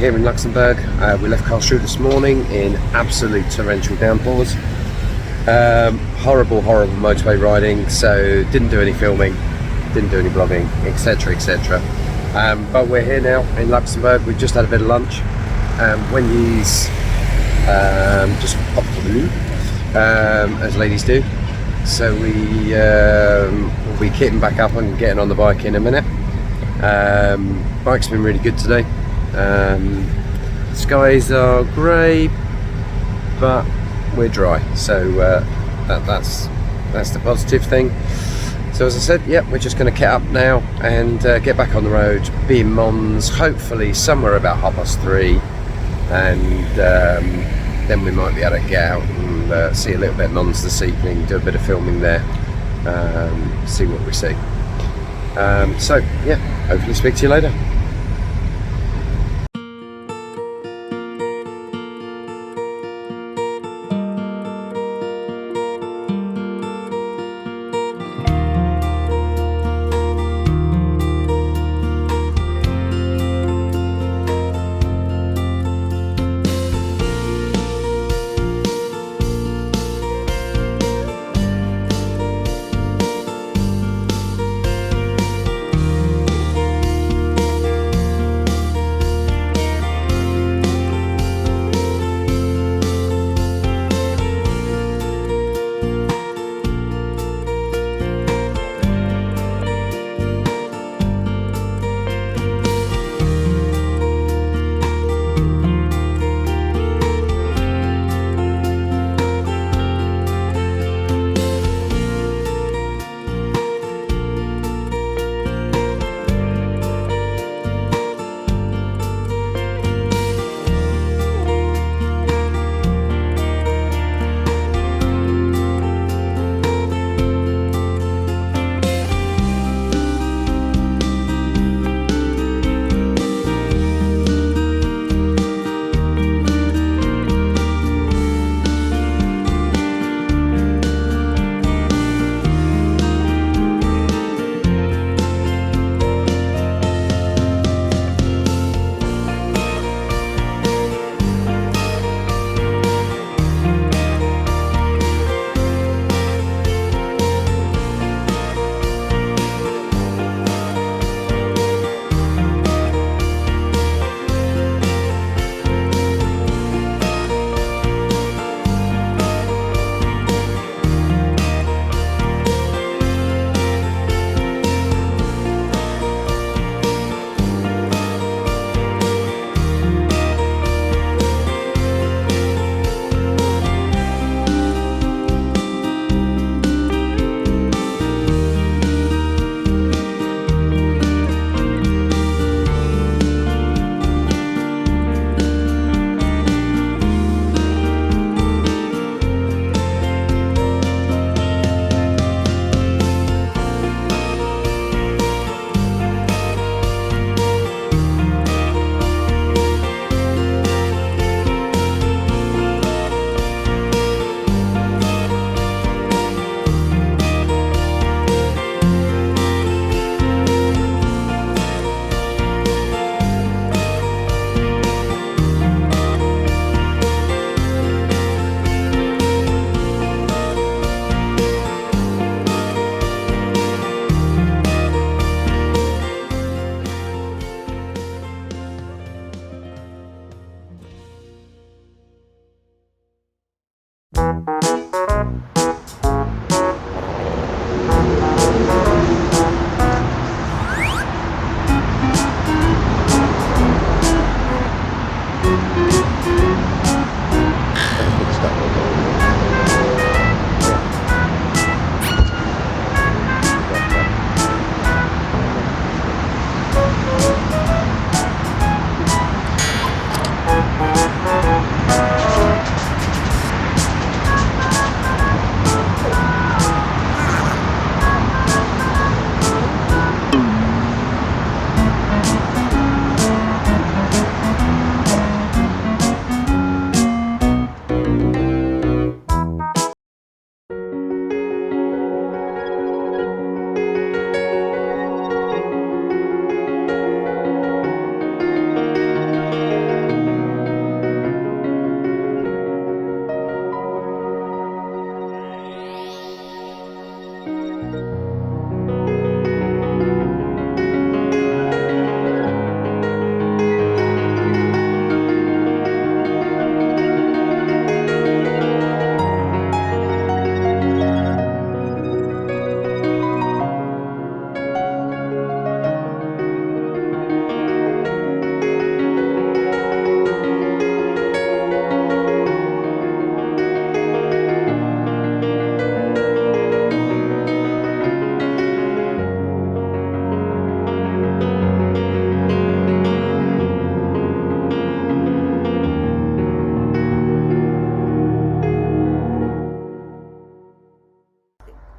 here in Luxembourg. We left Karlsruhe this morning in absolute torrential downpours. Horrible motorway riding, so didn't do any filming, didn't do any vlogging, etc, etc. But we're here now in Luxembourg. We've just had a bit of lunch. Wendy's just off to the loo, as ladies do. So we'll be kitting back up and getting on the bike in a minute. Bike's been really good today. Skies are grey, but we're dry, so that's the positive thing. So as I said, yeah, we're just going to kit up now and get back on the road, be in Mons, hopefully somewhere about 3:30, and then we might be able to get out and see a little bit of Mons this evening, do a bit of filming there, see what we see. So yeah, hopefully speak to you later.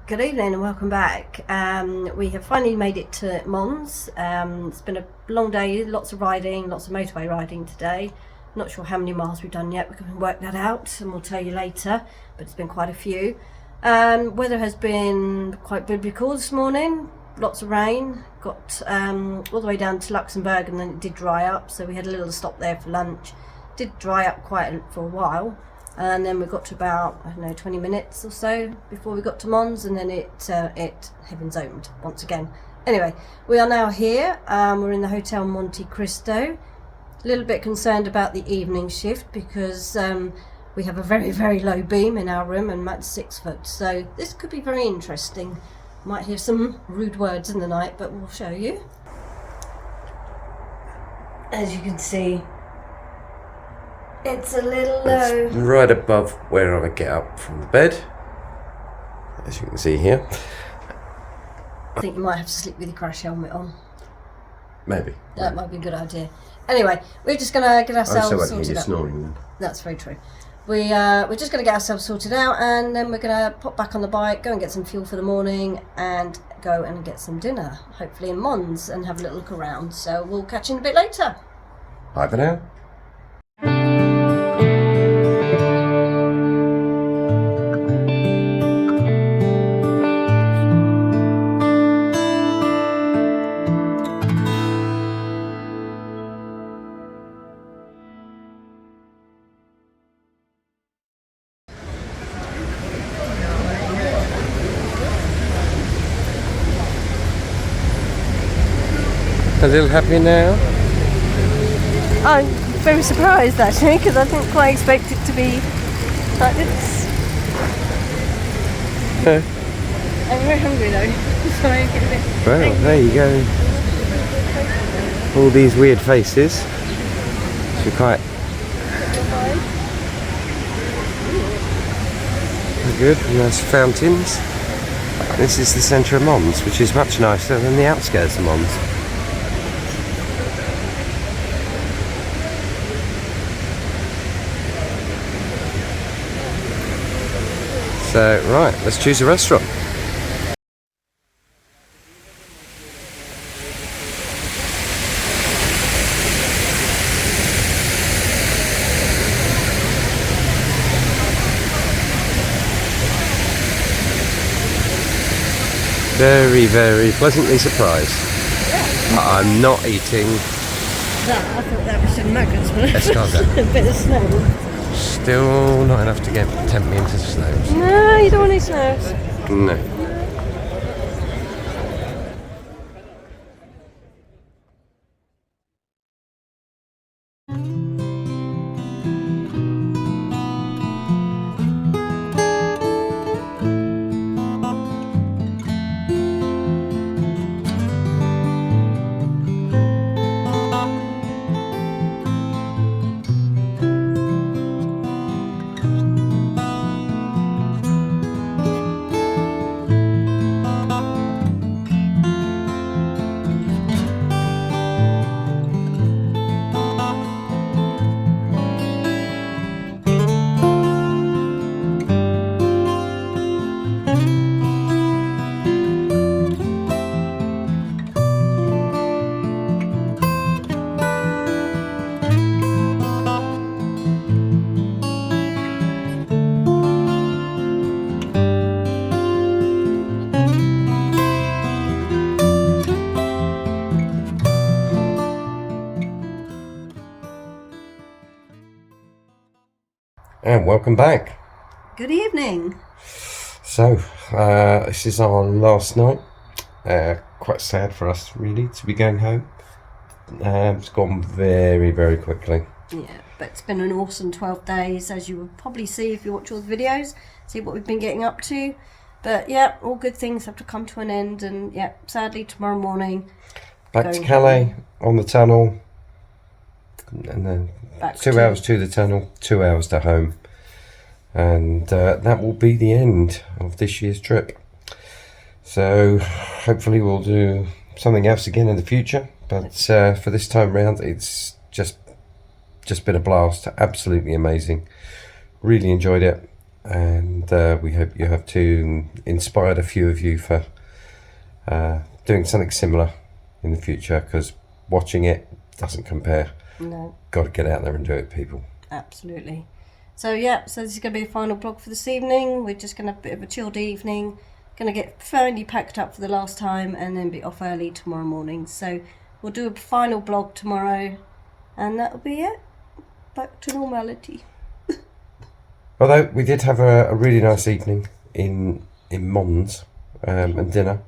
Good evening and welcome back. We have finally made it to Mons. It's been a long day, lots of riding, lots of motorway riding today. Not sure how many miles we've done yet, we can work that out and we'll tell you later, but it's been quite a few. Weather has been quite biblical this morning, lots of rain, got all the way down to Luxembourg and then it did dry up, so we had a little stop there for lunch. Did dry up for a while. And then we got to about, I don't know, 20 minutes or so before we got to Mons, and then it heavens opened once again. Anyway, we are now here. We're in the Hotel Monte Cristo. A little bit concerned about the evening shift because we have a very, very low beam in our room and Matt's 6 foot. So this could be very interesting. Might hear some rude words in the night, but we'll show you. As you can see, it's a little low. It's right above where I get up from the bed, as you can see here. I think you might have to sleep with your crash helmet on. Maybe. That might be a good idea. Anyway, we're just going to get ourselves sorted out. I still won't hear you snoring then. That's very true. We're just going to get ourselves sorted out, and then we're going to pop back on the bike, go and get some fuel for the morning, and go and get some dinner, hopefully in Mons, and have a little look around. So we'll catch you in a bit later. Bye for now. A little happy now? I'm very surprised actually, because I didn't quite expect it to be like this. No. I'm very hungry though, so I get a bit well, there you go. All these weird faces. They're quite good, nice fountains. This is the centre of Mons, which is much nicer than the outskirts of Mons. So, right, let's choose a restaurant. Very, very pleasantly surprised. Yeah. But I'm not eating. That, I thought that was some nuggets, but escargot. A bit of snow. Still not enough to tempt me into snows. No, you don't want any snows. No. And welcome back. Good evening. So, this is our last night. Quite sad for us, really, to be going home. It's gone very, very quickly. Yeah, but it's been an awesome 12 days, as you will probably see if you watch all the videos, see what we've been getting up to. But yeah, all good things have to come to an end, and yeah, sadly tomorrow morning back to Calais on the tunnel, and then 2 hours to the tunnel, 2 hours to home, and that will be the end of this year's trip. So hopefully we'll do something else again in the future, but for this time round it's just been a blast. Absolutely amazing, really enjoyed it. and we hope you have too, and inspired a few of you for doing something similar in the future, because watching it doesn't compare. No. Got to get out there and do it, people. Absolutely. So yeah, so this is going to be a final vlog for this evening. We're just going to have a bit of a chilled evening. Going to get fairly packed up for the last time and then be off early tomorrow morning. So we'll do a final vlog tomorrow and that'll be it. Back to normality. Although we did have a really nice evening in Mons and dinner.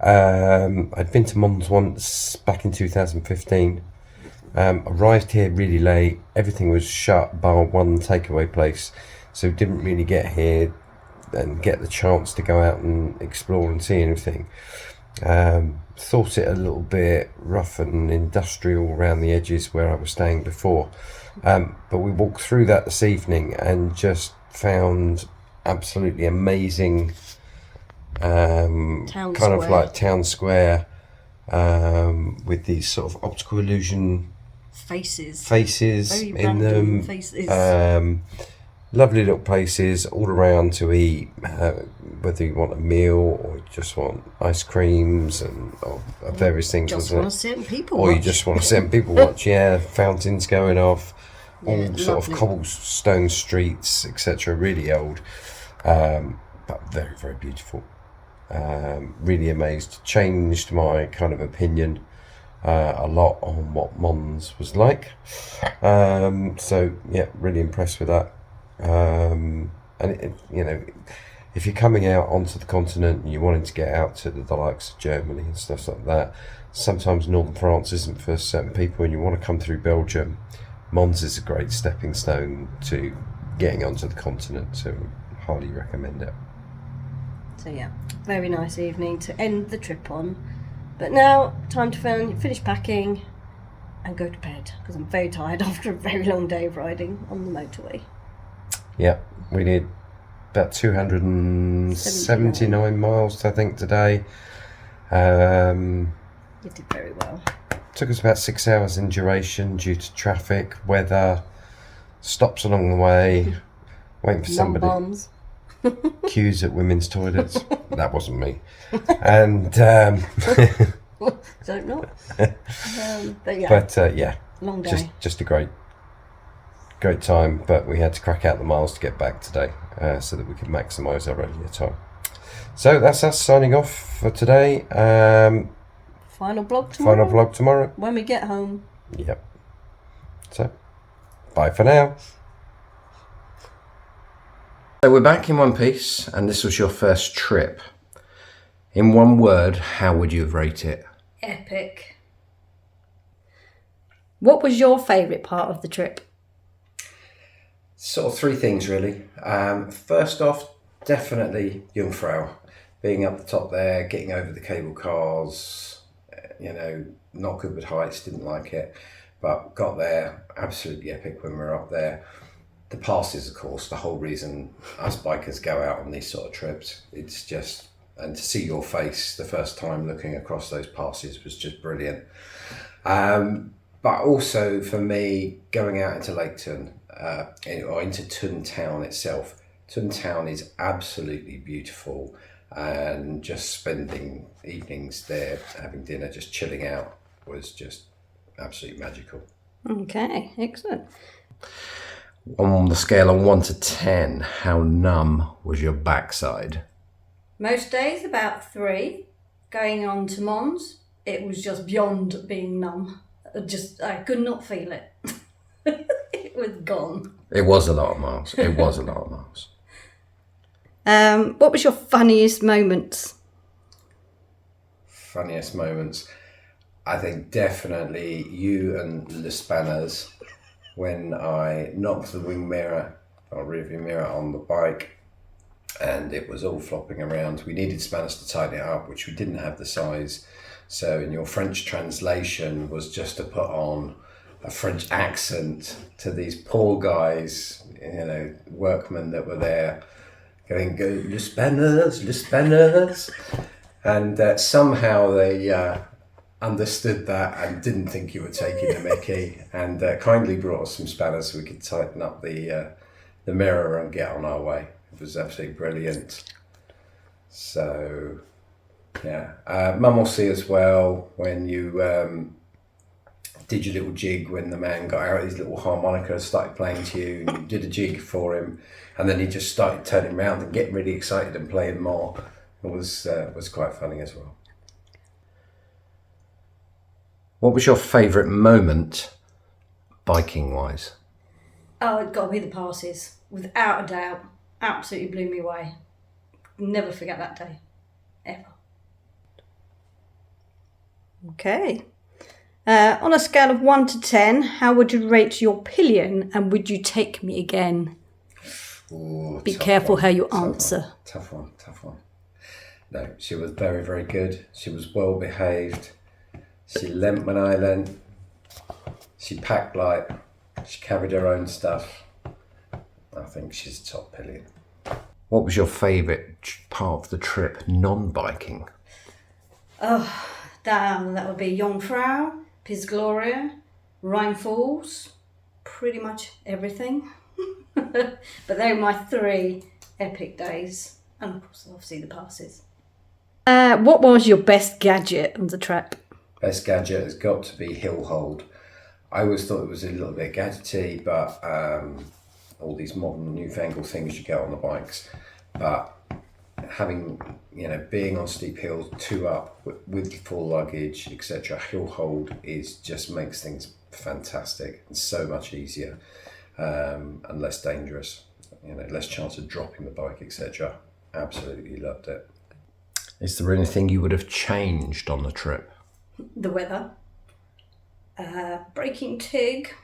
I'd been to Mons once back in 2015. Arrived here really late. Everything was shut bar one takeaway place, so didn't really get here and get the chance to go out and explore and see anything. Thought it a little bit rough and industrial around the edges where I was staying before, but we walked through that this evening and just found absolutely amazing of like town square with these sort of optical illusion faces very in them. Faces. Lovely little places all around to eat, whether you want a meal or you just want ice creams and various things. Just want to sit and people or watch. You just want to sit and people watch. Yeah, fountains going off, all Yeah, sort lovely. of cobblestone streets, etc. Really old, but very, very beautiful. Really amazed. Changed my kind of opinion a lot on what Mons was like. So yeah, really impressed with that. And you know, if you're coming out onto the continent and you're wanting to get out to the likes of Germany and stuff like that, sometimes northern France isn't for certain people and you want to come through Belgium, Mons is a great stepping stone to getting onto the continent, so highly recommend it. So yeah, very nice evening to end the trip on. But now, time to finish packing and go to bed, because I'm very tired after a very long day of riding on the motorway. Yeah, we did about 279 miles, I think, today. You did very well. Took us about 6 hours in duration due to traffic, weather, stops along the way, waiting for somebody. Bombs. Queues at women's toilets. That wasn't me. And Don't know. But yeah, yeah, long day. just a great time. But we had to crack out the miles to get back today, so that we could maximise our earlier time. So that's us signing off for today. Final vlog tomorrow. Final vlog tomorrow. When we get home. Yep. So, bye for now. So we're back in one piece, and this was your first trip. In one word, how would you rate it? Epic. What was your favourite part of the trip? Sort of three things, really. First off, definitely Jungfrau. Being up the top there, getting over the cable cars, not good with heights, didn't like it, but got there, absolutely epic when we were up there. The passes, of course, the whole reason us bikers go out on these sort of trips. It's just, and to see your face the first time looking across those passes was just brilliant. But also for me, going out into Lake Thun, or into Thun town itself. Thun town is absolutely beautiful, and just spending evenings there, having dinner, just chilling out was just absolutely magical. Okay, excellent. On the scale of 1 to 10, how numb was your backside? Most days about 3. Going on to Mons, it was just beyond being numb. I could not feel it. It was gone. It was a lot of miles. It was a lot of miles. What was your funniest moment? Funniest moments? I think definitely you and the Spanners, when I knocked the wing mirror or rearview mirror on the bike and it was all flopping around. We needed Spanners to tighten it up, which we didn't have the size. So in your French translation was just to put on a French accent to these poor guys, workmen that were there going, go, le Spanners, le Spanners. And somehow they understood that and didn't think you were taking the mickey, and kindly brought us some Spanners so we could tighten up the the mirror and get on our way. It was absolutely brilliant. So yeah, Mum will see as well when you did your little jig, when the man got out his little harmonica, started playing to you, and you did a jig for him, and then he just started turning around and getting really excited and playing more. It was quite funny as well. What was your favourite moment, biking wise? Oh, it's got to be the passes, without a doubt. Absolutely blew me away. Never forget that day, ever. Okay. On a scale of 1 to 10, how would you rate your pillion, and would you take me again? Ooh, be careful one. how you answer. Tough one. No, she was very, very good. She was well behaved. She lent when I lent. She packed light. She carried her own stuff. I think she's top pillion. What was your favourite part of the trip, non-biking? Oh, that would be Jungfrau, Piz Gloria, Rhine Falls, pretty much everything. But they were my 3 epic days. And of course, obviously the passes. What was your best gadget on the trip? Best gadget has got to be hill hold. I always thought it was a little bit gadgety, but all these modern newfangled things you get on the bikes. But having, being on steep hills, 2 up with full luggage, etc., hill hold just makes things fantastic and so much easier and less dangerous. Less chance of dropping the bike, etc. Absolutely loved it. Is there anything you would have changed on the trip? The weather. Breaking Tig.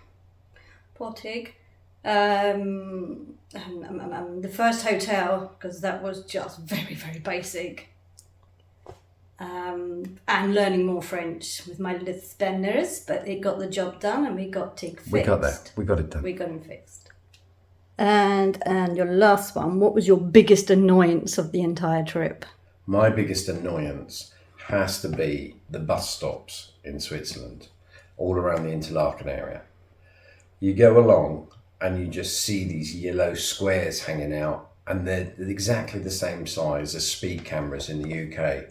Poor Tig. The first hotel, because that was just very, very basic. And learning more French with my little spenders, but it got the job done and we got Tig fixed. We got there. We got it done. We got him fixed. And your last one, what was your biggest annoyance of the entire trip? My biggest annoyance has to be the bus stops in Switzerland, all around the Interlaken area. You go along and you just see these yellow squares hanging out, and they're exactly the same size as speed cameras in the UK.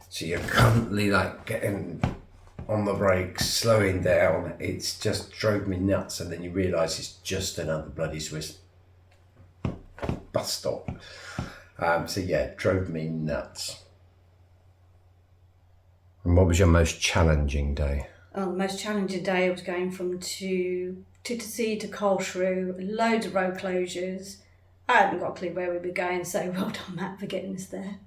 So you're constantly getting on the brakes, slowing down. It's just drove me nuts, and then you realise it's just another bloody Swiss bus stop. It drove me nuts. And what was your most challenging day? Oh, the most challenging day was going from to Karlsruhe, loads of road closures. I hadn't got a clue where we were going, so well done, Matt, for getting us there.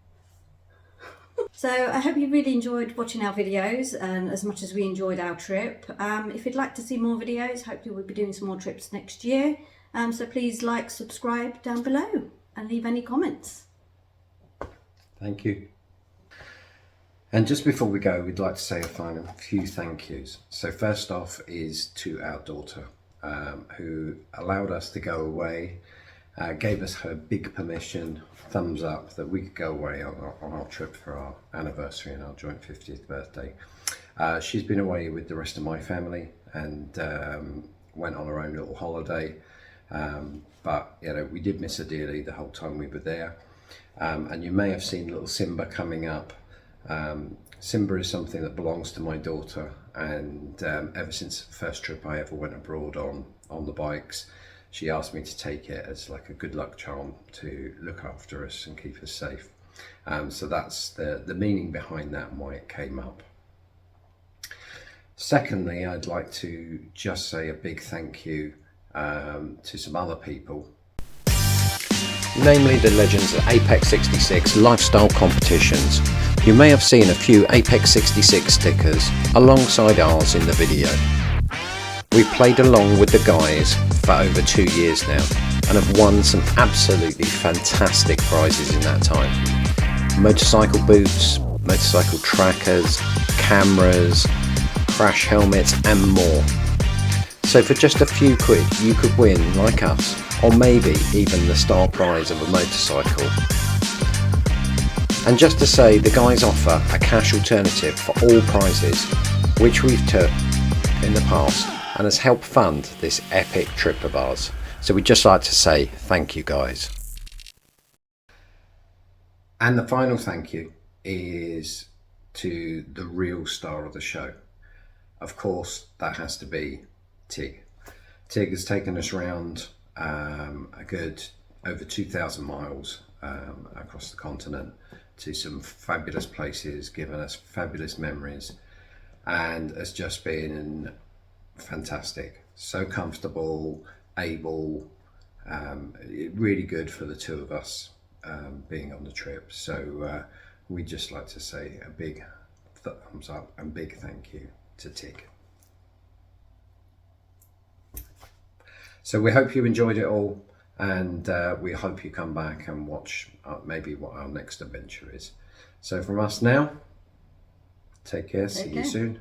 So I hope you really enjoyed watching our videos, and as much as we enjoyed our trip. If you'd like to see more videos, hopefully we'll be doing some more trips next year. So please like, subscribe down below and leave any comments. Thank you. And just before we go, we'd like to say a few thank yous. So first off is to our daughter, who allowed us to go away, gave us her big permission, thumbs up, that we could go away on our trip for our anniversary and our joint 50th birthday. She's been away with the rest of my family and went on her own little holiday. But we did miss her dearly the whole time we were there. And you may have seen little Simba coming up. Simba is something that belongs to my daughter, and ever since the first trip I ever went abroad on the bikes, she asked me to take it as like a good luck charm to look after us and keep us safe. So that's the meaning behind that and why it came up. Secondly, I'd like to just say a big thank you to some other people, namely the legends of Apex 66 lifestyle competitions. You may have seen a few Apex 66 stickers alongside ours in the video. We played along with the guys for over 2 years now and have won some absolutely fantastic prizes in that time. Motorcycle boots, motorcycle trackers, cameras, crash helmets and more. So for just a few quid you could win, like us, or maybe even the star prize of a motorcycle. And just to say, the guys offer a cash alternative for all prizes, which we've took in the past and has helped fund this epic trip of ours. So we'd just like to say thank you, guys. And the final thank you is to the real star of the show. Of course, that has to be Tig. Tig has taken us around a good over 2,000 miles across the continent to some fabulous places, given us fabulous memories, and has just been fantastic. So comfortable, able, really good for the two of us being on the trip. So we'd just like to say a big thumbs up and big thank you to Tig. So we hope you enjoyed it all, and we hope you come back and watch maybe what our next adventure is. So from us now, take care, see you soon.